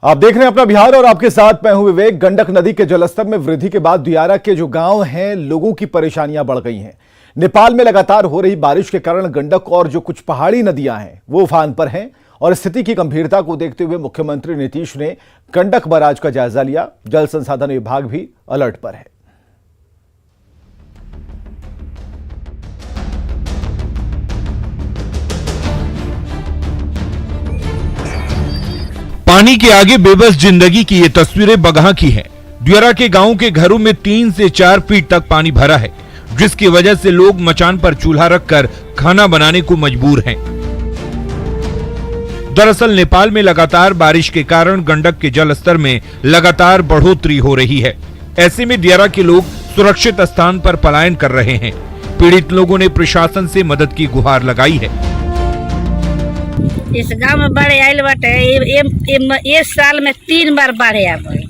आप देख रहे हैं अपना बिहार और आपके साथ मैं हूं विवेक। गंडक नदी के जलस्तर में वृद्धि के बाद दियारा के जो गांव हैं, लोगों की परेशानियां बढ़ गई हैं। नेपाल में लगातार हो रही बारिश के कारण गंडक और जो कुछ पहाड़ी नदियां हैं वो उफान पर हैं और स्थिति की गंभीरता को देखते हुए मुख्यमंत्री नीतीश ने गंडक बैराज का जायजा लिया। जल संसाधन विभाग भी अलर्ट पर है। पानी के आगे बेबस जिंदगी की ये तस्वीरें बगहा की हैं। दियारा के गांव के घरों में 3 से 4 फीट तक पानी भरा है, जिसकी वजह से लोग मचान पर चूल्हा रखकर खाना बनाने को मजबूर हैं। दरअसल नेपाल में लगातार बारिश के कारण गंडक के जल स्तर में लगातार बढ़ोतरी हो रही है। ऐसे में दियारा के लोग सुरक्षित स्थान पर पलायन कर रहे हैं। पीड़ित लोगों ने प्रशासन से मदद की गुहार लगाई है। इस गांव में बाढ़ आयल बाटे। इस साल में 3 बार बाढ़ आ गई।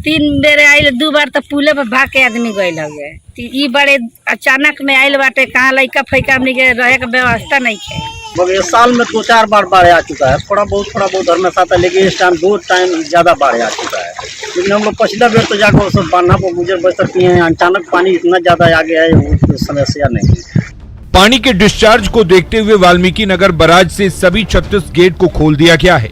3 बेर आयल, 2 बार तो पुले पर भाग के आदमी गए लगे। ई बड़े अचानक में आयल बाटे। कहाँ लइका फैका हमनी के रहे के व्यवस्था नहीं है। मगर इस साल में 2-4 बार बाढ़ आ चुका है। थोड़ा बहुत हमेशा था, लेकिन इस टाइम 2 टाइम ज्यादा बाढ़ आ चुका है। लेकिन हम लोग पिछला बेर तो जाकर सब बांधा पर गुजर बच सकती हैं। अचानक पानी इतना ज्यादा आ गया है, वो समस्या नहीं है। पानी के डिस्चार्ज को देखते हुए वाल्मीकि नगर बैराज से सभी 36 गेट को खोल दिया गया है।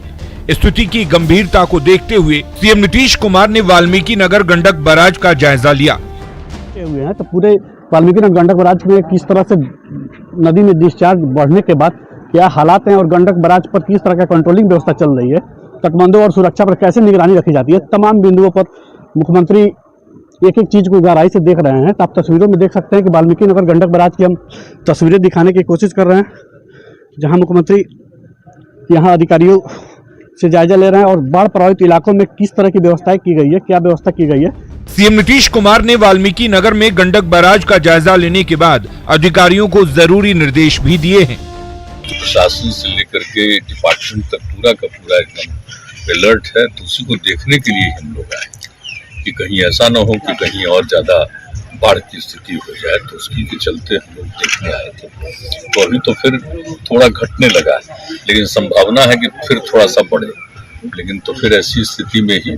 स्थिति की गंभीरता को देखते हुए सीएम नीतीश कुमार ने वाल्मीकि नगर गंडक बैराज का जायजा लिया। हुए हैं तो पूरे वाल्मीकि नगर गंडक बैराज में किस तरह से नदी में डिस्चार्ज बढ़ने के बाद क्या हालात हैं और गंडक बैराज पर किस तरह का कंट्रोलिंग व्यवस्था चल रही है, तटबंधों और सुरक्षा पर कैसे निगरानी रखी जाती है, तमाम बिंदुओं पर मुख्यमंत्री एक एक चीज को गहराई से देख रहे हैं। तो आप तस्वीरों में देख सकते हैं कि वाल्मीकि नगर गंडक बैराज की हम तस्वीरें दिखाने की कोशिश कर रहे हैं, जहां मुख्यमंत्री यहां अधिकारियों से जायजा ले रहे हैं और बाढ़ प्रभावित इलाकों में किस तरह की व्यवस्थाएं की गई है, क्या व्यवस्था की गई है। सीएम नीतीश कुमार ने वाल्मीकि नगर में गंडक बैराज का जायजा लेने के बाद अधिकारियों को जरूरी निर्देश भी दिए हैं। प्रशासन से लेकर के डिपार्टमेंट तक पूरा का पूरा एकदम अलर्ट है। तो उसी को देखने के लिए हम लोग आए कि कहीं ऐसा ना हो कि कहीं और ज्यादा बाढ़ की स्थिति हो जाए। तो उसकी के चलते हम लोग देखने आए थे। तो अभी तो फिर थोड़ा घटने लगा है, लेकिन संभावना है कि फिर थोड़ा सा बढ़े। लेकिन तो फिर ऐसी स्थिति में ही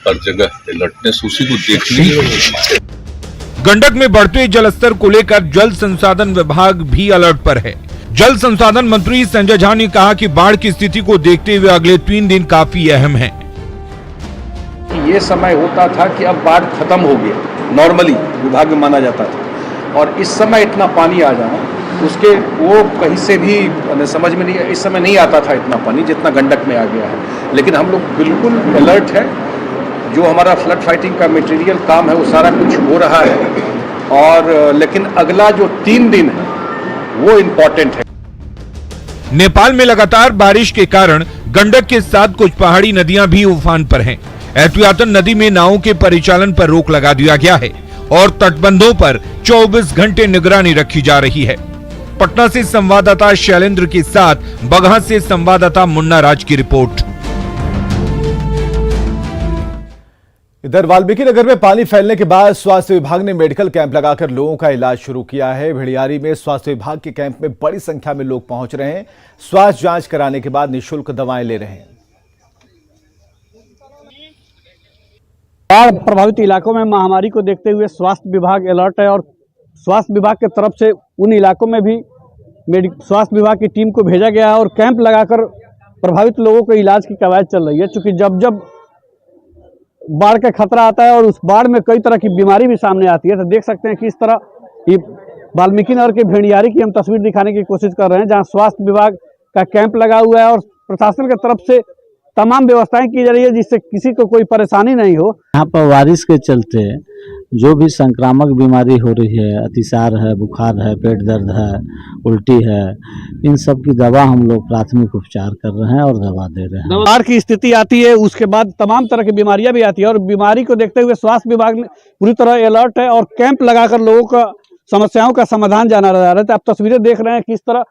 हर जगह अलर्टनेस उसी को देखने ही। गंडक में बढ़ते जलस्तर को लेकर जल संसाधन विभाग भी अलर्ट पर है। जल संसाधन मंत्री संजय झा ने कहा कि बाढ़ की स्थिति को देखते हुए अगले 3 दिन काफी अहम है। ये समय होता था कि अब बाढ़ खत्म हो गया, नॉर्मली विभाग में माना जाता था, और इस समय इतना पानी आ जाना उसके वो कहीं से भी समझ में नहीं, इस समय नहीं आता था इतना पानी जितना गंडक में आ गया है। लेकिन हम लोग बिल्कुल अलर्ट है। जो हमारा फ्लड फाइटिंग का मटेरियल काम है वो सारा कुछ हो रहा है, और लेकिन अगला जो 3 दिन है वो इम्पोर्टेंट है। नेपाल में लगातार बारिश के कारण गंडक के साथ कुछ पहाड़ी नदियां भी उफान पर हैं। एहतियातन नदी में नावों के परिचालन पर रोक लगा दिया गया है और तटबंधों पर 24 घंटे निगरानी रखी जा रही है। पटना से संवाददाता शैलेंद्र के साथ बगहा से संवाददाता मुन्ना राज की रिपोर्ट। इधर वाल्मीकि नगर में पानी फैलने के बाद स्वास्थ्य विभाग ने मेडिकल कैंप लगाकर लोगों का इलाज शुरू किया है। भिड़ियारी में स्वास्थ्य विभाग के कैंप में बड़ी संख्या में लोग पहुंच रहे हैं। स्वास्थ्य जांच कराने के बाद निःशुल्क दवाएं ले रहे हैं। बाढ़ प्रभावित इलाकों में महामारी को देखते हुए स्वास्थ्य विभाग अलर्ट है और स्वास्थ्य विभाग की तरफ से उन इलाकों में भी स्वास्थ्य विभाग की टीम को भेजा गया है और कैंप लगाकर प्रभावित लोगों को इलाज की कवायद चल रही है। क्योंकि जब जब बाढ़ का खतरा आता है और उस बाढ़ में कई तरह की बीमारी भी सामने आती है, तो देख सकते हैं कि इस तरह वाल्मीकि नगर के भिड़ियारी की हम तस्वीर दिखाने की कोशिश कर रहे हैं, जहां स्वास्थ्य विभाग का कैंप लगा हुआ है और प्रशासन की तरफ से तमाम व्यवस्थाएं की जा रही है जिससे किसी को कोई परेशानी नहीं हो। यहाँ पर बारिश के चलते जो भी संक्रामक बीमारी हो रही है, अतिसार है, बुखार है, पेट दर्द है, उल्टी है, इन सब की दवा हम लोग प्राथमिक उपचार कर रहे हैं और दवा दे रहे हैं। बाढ़ की स्थिति आती है, उसके बाद तमाम तरह की बीमारियां भी आती है और बीमारी को देखते हुए स्वास्थ्य विभाग पूरी तरह अलर्ट है और कैंप लगाकर लोगों का समस्याओं का समाधान जाना जा रहा है। तो आप तस्वीरें देख रहे हैं किस तरह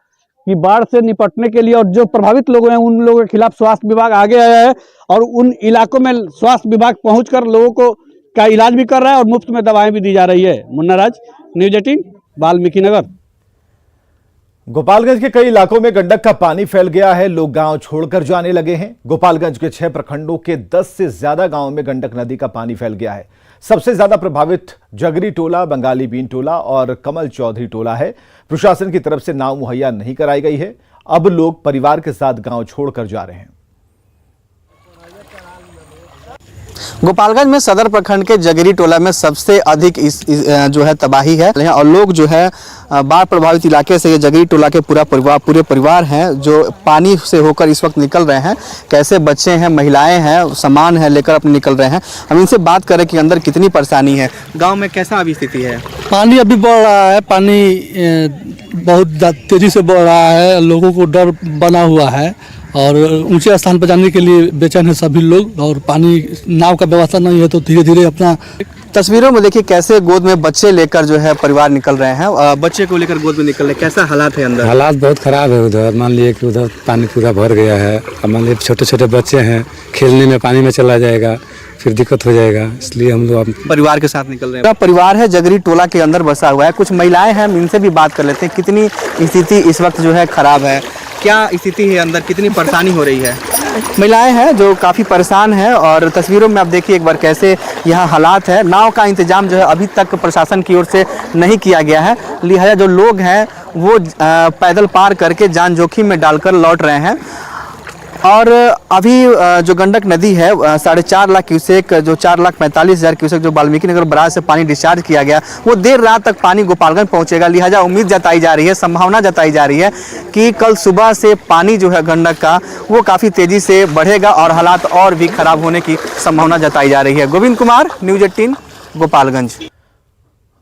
कि बाढ़ से निपटने के लिए और जो प्रभावित लोग हैं उन लोगों के खिलाफ स्वास्थ्य विभाग आगे आया है और उन इलाकों में स्वास्थ्य विभाग पहुंचकर लोगों को का इलाज भी कर रहा है और मुफ्त में दवाएं भी दी जा रही है। मुन्ना राज, न्यूज़ 18, वाल्मीकि नगर। गोपालगंज के कई इलाकों में गंडक का पानी फैल गया है। लोग गांव छोड़कर जाने लगे हैं। गोपालगंज के 6 प्रखंडों के 10 से ज्यादा गांवों में गंडक नदी का पानी फैल गया है। सबसे ज्यादा प्रभावित जगरी टोला, बंगाली बीन टोला और कमल चौधरी टोला है। प्रशासन की तरफ से नाव मुहैया नहीं कराई गई है। अब लोग परिवार के साथ गांव छोड़कर जा रहे हैं। गोपालगंज में सदर प्रखंड के जगरी टोला में सबसे अधिक जो है तबाही है और लोग जो है बाढ़ प्रभावित इलाके से ये जगरी टोला के पूरे परिवार हैं जो पानी से होकर इस वक्त निकल रहे हैं। कैसे बच्चे हैं, महिलाएं हैं, सामान है लेकर अपने निकल रहे हैं। हम इनसे बात करें कि अंदर कितनी परेशानी है, गांव में कैसा अभी स्थिति है। पानी अभी बढ़ रहा है, पानी बहुत तेजी से बढ़ रहा है, लोगों को डर बना हुआ है और ऊंचे स्थान पर जाने के लिए बेचैन है सभी लोग। और पानी नाव का व्यवस्था नहीं है तो धीरे धीरे अपना। तस्वीरों में देखिए कैसे गोद में बच्चे लेकर जो है परिवार निकल रहे हैं। बच्चे को लेकर गोद में निकल रहे हैं, कैसा हालात है अंदर। हालात बहुत खराब है उधर। मान लिए कि उधर पानी पूरा भर गया है। मान लीजिए छोटे छोटे बच्चे हैं, खेलने में पानी में चला जाएगा, फिर दिक्कत हो जाएगा। इसलिए हम लोग परिवार के साथ निकल रहे हैं। परिवार है जगरी टोला के अंदर बसा हुआ है। कुछ महिलाएं हैं, इनसे भी बात कर लेते हैं। कितनी स्थिति इस वक्त जो है खराब है, क्या स्थिति है अंदर, कितनी परेशानी हो रही है। महिलाएं हैं जो काफ़ी परेशान हैं और तस्वीरों में आप देखिए एक बार कैसे यहाँ हालात है। नाव का इंतजाम जो है अभी तक प्रशासन की ओर से नहीं किया गया है, लिहाजा जो लोग हैं वो पैदल पार करके जान जोखिम में डालकर लौट रहे हैं। और अभी जो गंडक नदी है 4.5 लाख क्यूसेक, जो 4,45,000 क्यूसेक जो वाल्मीकि नगर बराज से पानी डिस्चार्ज किया गया, वो देर रात तक पानी गोपालगंज पहुंचेगा। लिहाजा उम्मीद जताई जा रही है, संभावना जताई जा रही है कि कल सुबह से पानी जो है गंडक का वो काफ़ी तेज़ी से बढ़ेगा और हालात और भी खराब होने की संभावना जताई जा रही है। गोविंद कुमार, न्यूज़ 18, गोपालगंज।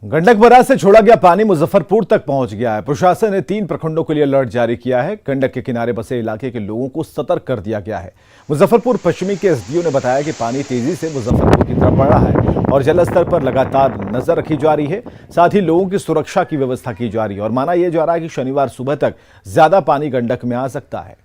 गंडक बराज से छोड़ा गया पानी मुजफ्फरपुर तक पहुंच गया है। प्रशासन ने 3 प्रखंडों के लिए अलर्ट जारी किया है। गंडक के किनारे बसे इलाके के लोगों को सतर्क कर दिया गया है। मुजफ्फरपुर पश्चिमी के एसडीओ ने बताया कि पानी तेजी से मुजफ्फरपुर की तरफ बढ़ रहा है और जलस्तर पर लगातार नजर रखी जा रही है। साथ ही लोगों की सुरक्षा की व्यवस्था की जा रही है और माना यह जा रहा है कि शनिवार सुबह तक ज्यादा पानी गंडक में आ सकता है।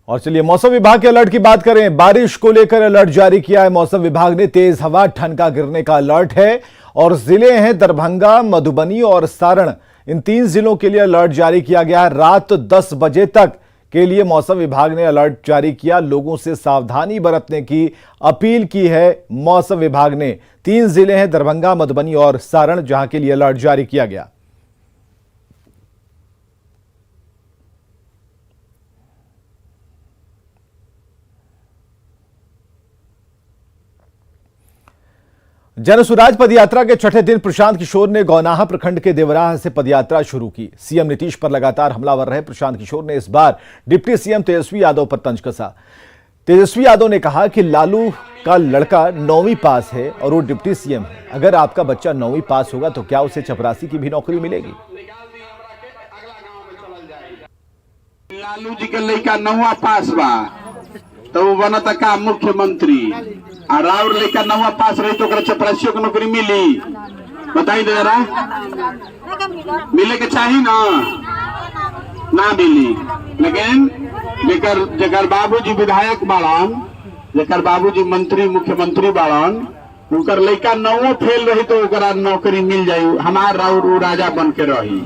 और चलिए मौसम विभाग के अलर्ट की बात करें। बारिश को लेकर अलर्ट जारी किया है मौसम विभाग ने। तेज हवा, ठनका गिरने का अलर्ट है और जिले हैं दरभंगा, मधुबनी और सारण। इन 3 जिलों के लिए अलर्ट जारी किया गया है। रात 10 बजे तक के लिए मौसम विभाग ने अलर्ट जारी किया। लोगों से सावधानी बरतने की अपील की है मौसम विभाग ने। 3 जिले हैं दरभंगा, मधुबनी और सारण, जहां के लिए अलर्ट जारी किया गया। जनसुराज पदयात्रा के छठे दिन प्रशांत किशोर ने गौनाहा प्रखंड के देवराह से पदयात्रा शुरू की। सीएम नीतीश पर लगातार हमलावर रहे प्रशांत किशोर ने इस बार डिप्टी सीएम तेजस्वी यादव पर तंज कसा। तेजस्वी यादव ने कहा कि लालू का लड़का 9वीं पास है और वो डिप्टी सीएम है। अगर आपका बच्चा 9वीं पास होगा तो क्या उसे चपरासी की भी नौकरी मिलेगी। लालू जी के लड़का 9वां पास बा तो वो बनता का मुख्यमंत्री, और और लड़का 9वां पास रही तो चपरासियों को नौकरी मिली। बताई दे जरा, मिले के चाहिए ना मिली। लेकिन जेकर बाबूजी विधायक बाड़न, जेकर बाबूजी मंत्री मुख्यमंत्री बाड़न, उनकर लड़का 9वां फेल रही तो ओकरा नौकरी मिल जाये। हमार राजा बन के रही।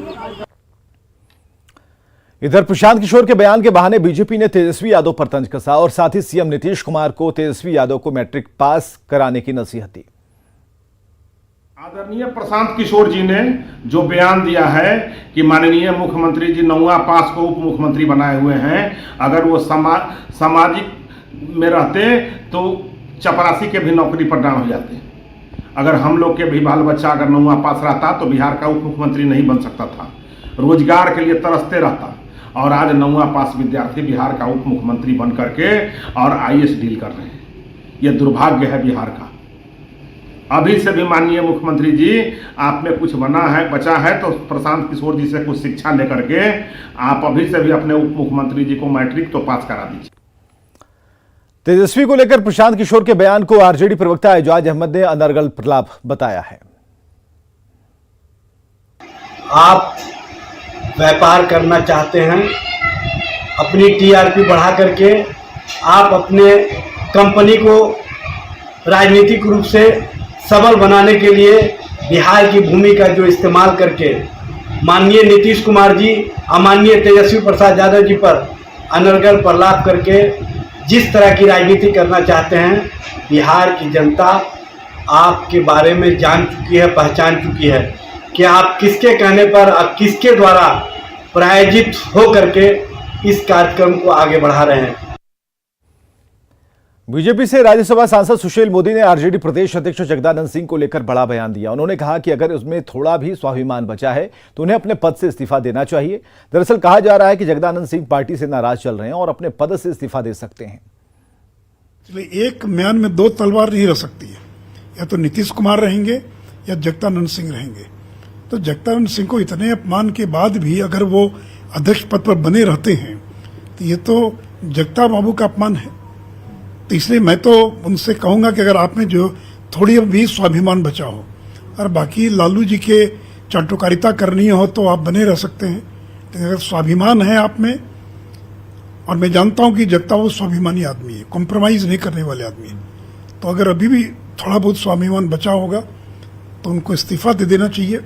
इधर प्रशांत किशोर के बयान के बहाने बीजेपी ने तेजस्वी यादव पर तंज कसा और साथ ही सीएम नीतीश कुमार को तेजस्वी यादव को मैट्रिक पास कराने की नसीहत दी। आदरणीय प्रशांत किशोर जी ने जो बयान दिया है कि माननीय मुख्यमंत्री जी 9वां पास को उप मुख्यमंत्री बनाए हुए हैं, अगर वो सामाजिक में रहते तो चपरासी के भी नौकरी पर डांड हो जाते। अगर हम लोग के भी बाल बच्चा अगर 9वां पास रहता तो बिहार का उप मुख्यमंत्री नहीं बन सकता था, रोजगार के लिए तरसते रहता। और आज 9वां पास विद्यार्थी बिहार का उप मुख्यमंत्री बन करके और आईएएस डील कर रहे हैं। यह दुर्भाग्य है बिहार का। अभी से भी माननीय मुख्यमंत्री जी, आप में कुछ बचा है तो प्रशांत किशोर जी से कुछ शिक्षा लेकर के आप अभी से भी अपने उप मुख्यमंत्री जी को मैट्रिक तो पास करा दीजिए। तेजस्वी को लेकर प्रशांत किशोर के बयान को आरजेडी प्रवक्ता एजाज अहमद ने अनर्गल प्रलाप बताया है। आप व्यापार करना चाहते हैं, अपनी टीआरपी बढ़ा करके आप अपने कंपनी को राजनीतिक रूप से सबल बनाने के लिए बिहार की भूमि का जो इस्तेमाल करके माननीय नीतीश कुमार जी और माननीय तेजस्वी प्रसाद यादव जी पर अनर्गल प्रलाप करके जिस तरह की राजनीति करना चाहते हैं, बिहार की जनता आपके बारे में जान चुकी है, पहचान चुकी है कि आप किसके कहने पर, आप किसके द्वारा प्रायोजित हो करके इस कार्यक्रम को आगे बढ़ा रहे हैं। बीजेपी से राज्यसभा सांसद सुशील मोदी ने आरजेडी प्रदेश अध्यक्ष जगदानंद सिंह को लेकर बड़ा बयान दिया। उन्होंने कहा कि अगर उसमें थोड़ा भी स्वाभिमान बचा है तो उन्हें अपने पद से इस्तीफा देना चाहिए। दरअसल कहा जा रहा है कि जगदानंद सिंह पार्टी से नाराज चल रहे हैं और अपने पद से इस्तीफा दे सकते हैं। एक म्यान में दो तलवार नहीं रह सकती है, या तो नीतीश कुमार रहेंगे या जगदानंद सिंह रहेंगे। तो जगदानंद सिंह को इतने अपमान के बाद भी अगर वो अध्यक्ष पद पर बने रहते हैं तो ये तो जगता बाबू का अपमान है। तो इसलिए मैं तो उनसे कहूंगा कि अगर आप में जो थोड़ी भी स्वाभिमान बचा हो और बाकी लालू जी के चाटुकारिता करनी हो तो आप बने रह सकते हैं, लेकिन अगर स्वाभिमान है आप में, और मैं जानता हूं कि जगता बाबू स्वाभिमानी आदमी है, कॉम्प्रोमाइज नहीं करने वाले आदमी है, तो अगर अभी भी थोड़ा बहुत स्वाभिमान बचा होगा तो उनको इस्तीफा दे देना चाहिए।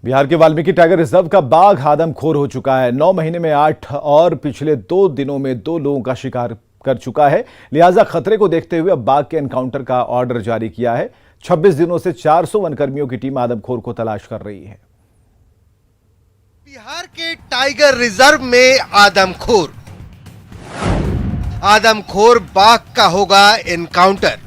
बिहार के वाल्मीकि टाइगर रिजर्व का बाघ आदमखोर हो चुका है। 9 महीने में 8 और पिछले 2 दिनों में 2 लोगों का शिकार कर चुका है। लिहाजा खतरे को देखते हुए अब बाघ के एनकाउंटर का ऑर्डर जारी किया है। 26 दिनों से 400 वनकर्मियों की टीम आदमखोर को तलाश कर रही है। बिहार के टाइगर रिजर्व में आदमखोर बाघ का होगा एनकाउंटर।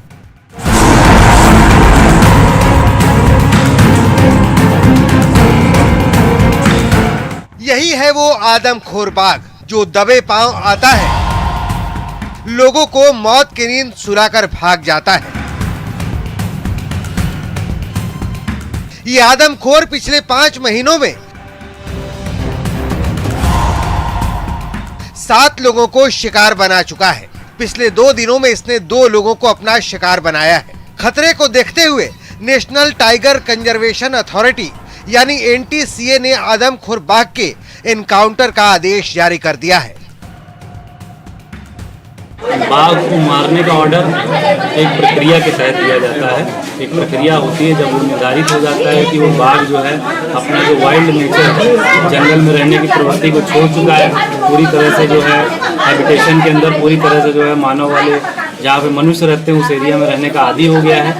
यही है वो आदमखोर बाघ जो दबे पांव आता है, लोगों को मौत की नींद सुलाकर भाग जाता है। ये आदमखोर पिछले 5 महीनों में 7 लोगों को शिकार बना चुका है। पिछले 2 दिनों में इसने 2 लोगों को अपना शिकार बनाया है। खतरे को देखते हुए नेशनल टाइगर कंजर्वेशन अथॉरिटी यानी NTCA ने आदमखोर बाघ के एनकाउंटर का आदेश जारी कर दिया है। बाघ को मारने का ऑर्डर एक प्रक्रिया के तहत दिया जाता है। एक प्रक्रिया होती है जब वो निर्धारित हो जाता है कि वो बाघ जो है अपना जो वाइल्ड नेचर है, जंगल में रहने की प्रवृत्ति को छोड़ चुका है, पूरी तरह से जो है हैबिटेशन के अंदर पूरी तरह से जो है मानव वाले जहाँ पे मनुष्य रहते हैं उस एरिया में रहने का आदी हो गया है,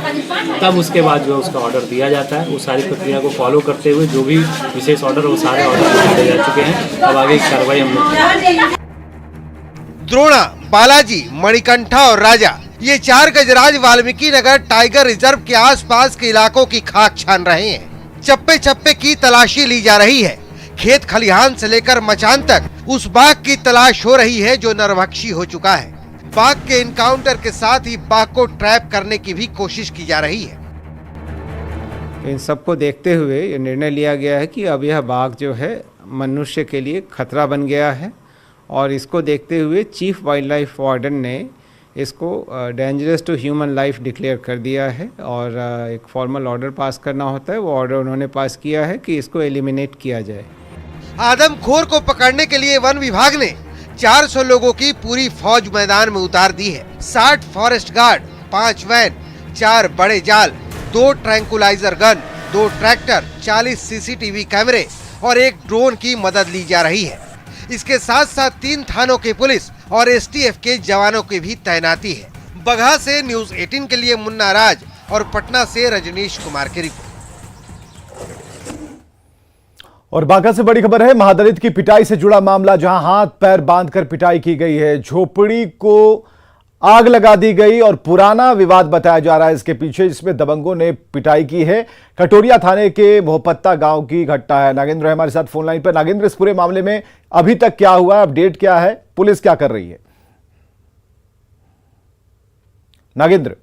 तब उसके बाद जो है उसका ऑर्डर दिया जाता है। उस सारी प्रक्रिया को फॉलो करते हुए जो भी विशेष ऑर्डर वो सारे ऑर्डर दिए जा चुके हैं। अब आगे की कार्रवाई हम लोग द्रोणा, बालाजी, मणिकंठा और राजा ये 4 गजराज वाल्मीकि नगर टाइगर रिजर्व के आसपास के इलाकों की खाक छान रहे हैं। चप्पे चप्पे की तलाशी ली जा रही है। खेत खलिहान से लेकर मचान तक उस बाघ की तलाश हो रही है जो नरभक्षी हो चुका है। बाघ के एनकाउंटर के साथ ही बाघ को ट्रैप करने की भी कोशिश की जा रही है। इन सबको देखते हुए ये निर्णय लिया गया है कि अब यह बाघ जो है मनुष्य के लिए खतरा बन गया है और इसको देखते हुए चीफ वाइल्ड लाइफ वार्डन ने इसको dangerous to human life declare कर दिया है और एक फॉर्मल ऑर्डर पास करना होता है। वो ऑर्डर उन्होंने पास किया है कि इसको एलिमिनेट किया जाए। आदमखोर को पकड़ने के लिए वन विभाग ने 400 लोगों की पूरी फौज मैदान में उतार दी है। 60 फॉरेस्ट गार्ड, 5 वैन, 4 बड़े जाल, 2 ट्रैंकुलाइजर गन, 2 ट्रैक्टर, 40 CCTV कैमरे और 1 ड्रोन की मदद ली जा रही है। इसके साथ साथ 3 थानों के पुलिस और STF के जवानों की भी तैनाती है। बगहा से न्यूज़ 18 के लिए मुन्ना राज और पटना से रजनीश कुमार की रिपोर्ट। और बांका से बड़ी खबर है, महादलित की पिटाई से जुड़ा मामला, जहां हाथ पैर बांधकर पिटाई की गई है, झोपड़ी को आग लगा दी गई और पुराना विवाद बताया जा रहा है इसके पीछे, जिसमें दबंगों ने पिटाई की है। कटोरिया थाने के मोहपत्ता गांव की घटना है। नागेंद्र है हमारे साथ फोन लाइन पर। नागेंद्र, इस पूरे मामले में अभी तक क्या हुआ, अपडेट क्या है, पुलिस क्या कर रही है? नागेंद्र,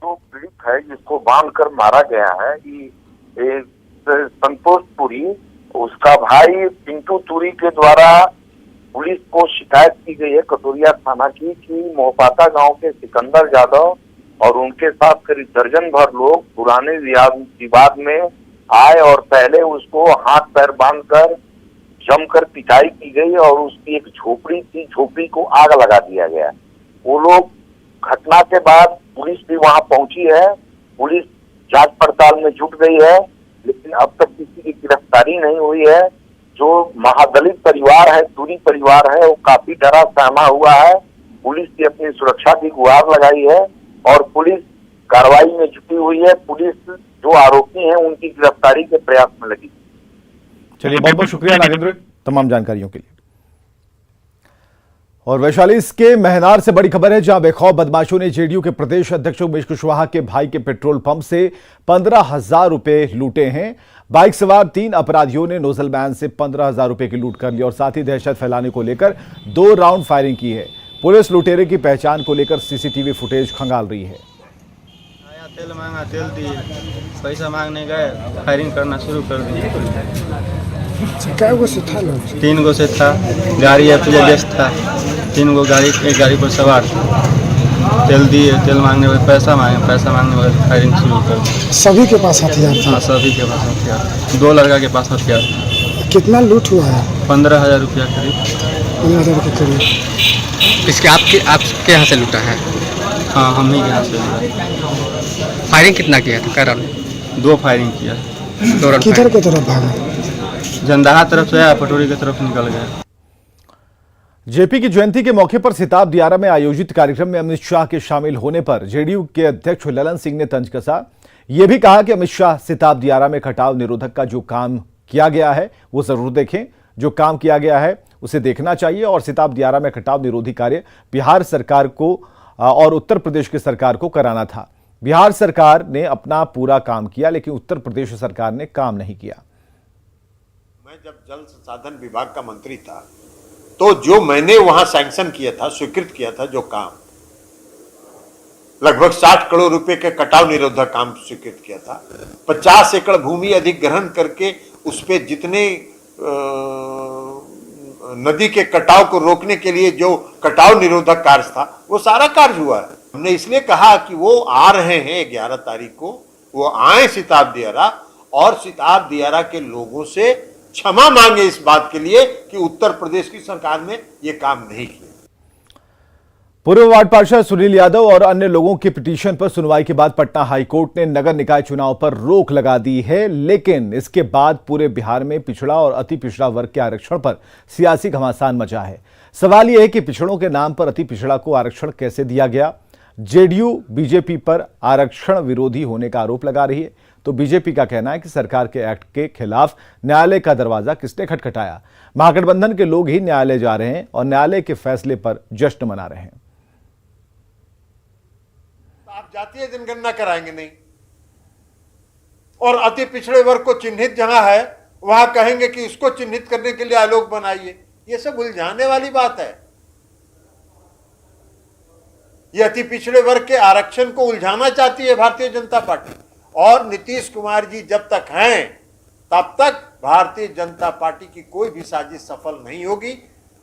जो पीड़ित है जिसको बांधकर मारा गया है, ये संतोष पुरी, उसका भाई पिंटू तुरी के द्वारा पुलिस को शिकायत की गई है कटोरिया थाना की कि मोहपाता गांव के सिकंदर यादव और उनके साथ करीब दर्जन भर लोग पुराने विवाद में आए और पहले उसको हाथ पैर बांधकर जमकर पिटाई की गई और उसकी एक झोपड़ी थी, झोपड़ी को आग लगा दिया गया। वो लोग घटना के बाद पुलिस भी वहां पहुंची है, पुलिस जांच पड़ताल में जुट गई है, लेकिन अब तक किसी की गिरफ्तारी नहीं हुई है। जो महादलित परिवार है, तुरी परिवार है, वो काफी डरा सहमा हुआ है। पुलिस की अपनी सुरक्षा की गुहार लगाई है और पुलिस कार्रवाई में जुटी हुई है। पुलिस जो आरोपी हैं उनकी गिरफ्तारी के प्रयास में लगी। चलिए, बहुत बहुत शुक्रिया नागेंद्र तमाम जानकारियों के लिए। और वैशाली के महनार से बड़ी खबर है, जहां बेखौफ बदमाशों ने जेडीयू के प्रदेश अध्यक्ष उमेश कुशवाहा के भाई के पेट्रोल पंप से 15,000 रुपए लूटे हैं। बाइक सवार 3 अपराधियों ने नोजल मैन से 15,000 रुपए की लूट कर ली और साथ ही दहशत फैलाने को लेकर 2 राउंड फायरिंग की है। पुलिस लुटेरे की पहचान को लेकर सीसीटीवी फुटेज खंगाल रही है। तेल मांगा, तेल दिए, पैसा मांगने गए, फायरिंग करना शुरू कर दिए। 3 गो से था, गाड़ी एफजेड था, 3 गो गाड़ी, एक गाड़ी पर सवार था। तेल दिए, तेल मांगने में पैसा मांगने में फायरिंग शुरू कर दी। सभी के पास हथियार था? हाँ, सभी के पास हथियार। 2 लड़का के पास हथियार था। कितना लूट हुआ है? 15,000 रुपया करीब। 15,000 के करीब। इसके आपके यहाँ से लूटा है? हाँ, हम ही के यहाँ से लूटा। फायरिंग कितना किया था? कर 2 फायरिंग किया। किधर की तरफ भागा? जंदाहा तरफ से आया, पटोरी की तरफ निकल गया। जेपी की जयंती के मौके पर सिताब दियारा में आयोजित कार्यक्रम में अमित शाह के शामिल होने पर जेडीयू के अध्यक्ष ललन सिंह ने तंज कसा। यह भी कहा कि अमित शाह सिताब दियारा में कटाव निरोधक का जो काम किया गया है वो जरूर देखें। जो काम किया गया है उसे देखना चाहिए और सिताब दियारा में कटाव निरोधी कार्य बिहार सरकार को और उत्तर प्रदेश की सरकार को कराना था। बिहार सरकार ने अपना पूरा काम किया, लेकिन उत्तर प्रदेश सरकार ने काम नहीं किया। मैं जब जल संसाधन विभाग का मंत्री था तो जो मैंने वहां सैंक्शन किया था, स्वीकृत किया था, जो काम लगभग 60 करोड़ रुपए के कटाव निरोधक काम स्वीकृत किया था। 50 एकड़ भूमि अधिग्रहण करके उस पे जितने नदी के कटाव को रोकने के लिए जो कटाव निरोधक कार्य था वो सारा कार्य हुआ है। हमने इसलिए कहा कि वो आ रहे हैं 11 तारीख को, वो आए सिताब दियारा और सिताब दियारा के लोगों से क्षमा मांगे इस बात के लिए कि उत्तर प्रदेश की सरकार ने ये काम नहीं किया। पूर्व वार्ड पार्षद सुनील यादव और अन्य लोगों की पिटीशन पर सुनवाई के बाद पटना हाईकोर्ट ने नगर निकाय चुनाव पर रोक लगा दी है, लेकिन इसके बाद पूरे बिहार में पिछड़ा और अति पिछड़ा वर्ग के आरक्षण पर सियासी घमासान मचा है। सवाल यह है कि पिछड़ों के नाम पर अति पिछड़ा को आरक्षण कैसे दिया गया। जेडीयू बीजेपी पर आरक्षण विरोधी होने का आरोप लगा रही है, तो बीजेपी का कहना है कि सरकार के एक्ट के खिलाफ न्यायालय का दरवाजा किसने खटखटाया। महागठबंधन के लोग ही न्यायालय जा रहे हैं और न्यायालय के फैसले पर जश्न मना रहे हैं। आप जातीय जनगणना कराएंगे नहीं और अति पिछड़े वर्ग को चिन्हित जहां है वहां कहेंगे कि इसको चिन्हित करने के लिए आयोग बनाइए। ये सब उलझाने वाली बात है। ये अति पिछड़े वर्ग के आरक्षण को उलझाना चाहती है भारतीय जनता पार्टी, और नीतीश कुमार जी जब तक हैं तब तक भारतीय जनता पार्टी की कोई भी साजिश सफल नहीं होगी।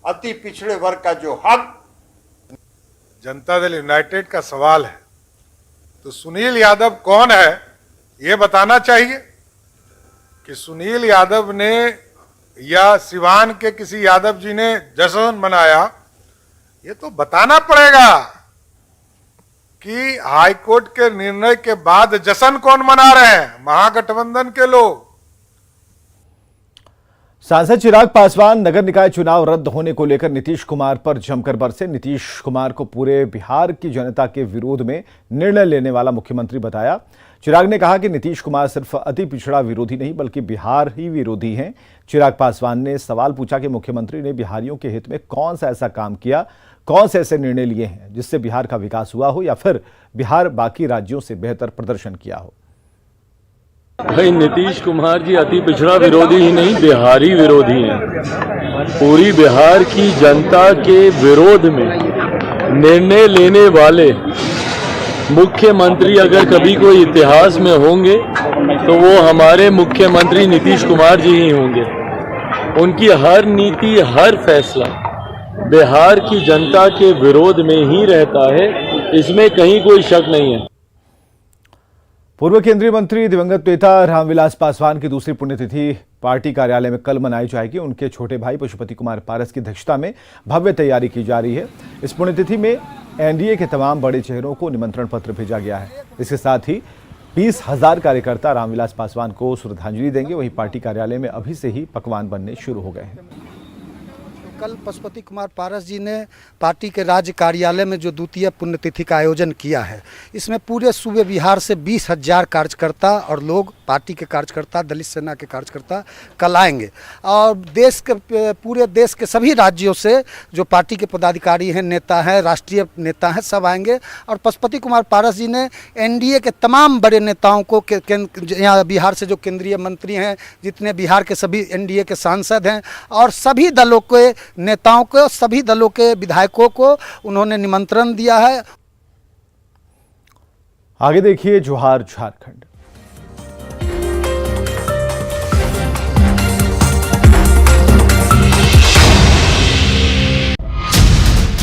अति पिछड़े वर्ग का जो हक जनता दल यूनाइटेड का सवाल है, तो सुनील यादव कौन है ये बताना चाहिए कि सुनील यादव ने या सिवान के किसी यादव जी ने जश्न मनाया, ये तो बताना पड़ेगा कि हाईकोर्ट के निर्णय के बाद जश्न कौन मना रहे हैं। महागठबंधन के लोग। सांसद चिराग पासवान नगर निकाय चुनाव रद्द होने को लेकर नीतीश कुमार पर जमकर बरसे। नीतीश कुमार को पूरे बिहार की जनता के विरोध में निर्णय लेने वाला मुख्यमंत्री बताया। चिराग ने कहा कि नीतीश कुमार सिर्फ अति पिछड़ा विरोधी नहीं बल्कि बिहार ही विरोधी हैं। चिराग पासवान ने सवाल पूछा कि मुख्यमंत्री ने बिहारियों के हित में कौन सा ऐसा काम किया, कौन से ऐसे निर्णय लिए हैं जिससे बिहार का विकास हुआ हो या फिर बिहार बाकी राज्यों से बेहतर प्रदर्शन किया हो। भाई नीतीश कुमार जी अति पिछड़ा विरोधी ही नहीं, बिहारी विरोधी हैं। पूरी बिहार की जनता के विरोध में निर्णय लेने वाले मुख्यमंत्री अगर कभी कोई इतिहास में होंगे तो वो हमारे मुख्यमंत्री नीतीश कुमार जी ही होंगे। उनकी हर नीति, हर फैसला बिहार की जनता के विरोध में ही रहता है, इसमें कहीं कोई शक नहीं है। पूर्व केंद्रीय मंत्री दिवंगत नेता रामविलास पासवान की दूसरी पुण्यतिथि पार्टी कार्यालय में कल मनाई जाएगी। उनके छोटे भाई पशुपति कुमार पारस की अध्यक्षता में भव्य तैयारी की जा रही है। इस पुण्यतिथि में एनडीए के तमाम बड़े चेहरों को निमंत्रण पत्र भेजा गया है। इसके साथ ही 20,000 कार्यकर्ता रामविलास पासवान को श्रद्धांजलि देंगे। वहीं पार्टी कार्यालय में अभी से ही पकवान बनने शुरू हो गए हैं। कल पशुपति कुमार पारस जी ने पार्टी के राज्य कार्यालय में जो द्वितीय पुण्यतिथि का आयोजन किया है, इसमें पूरे सूबे बिहार से 20,000 कार्यकर्ता और लोग, पार्टी के कार्यकर्ता, दलित सेना के कार्यकर्ता कल आएंगे और देश के, पूरे देश के सभी राज्यों से जो पार्टी के पदाधिकारी हैं, नेता हैं, राष्ट्रीय नेता हैं, सब आएंगे। और पशुपति कुमार पारस जी ने एनडीए के तमाम बड़े नेताओं को, यहाँ बिहार से जो केंद्रीय मंत्री हैं, जितने बिहार के सभी एनडीए के सांसद हैं और सभी दलों के नेताओं को, सभी दलों के विधायकों को उन्होंने निमंत्रण दिया है। आगे देखिए जोहार झारखंड।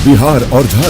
बिहार और झारखंड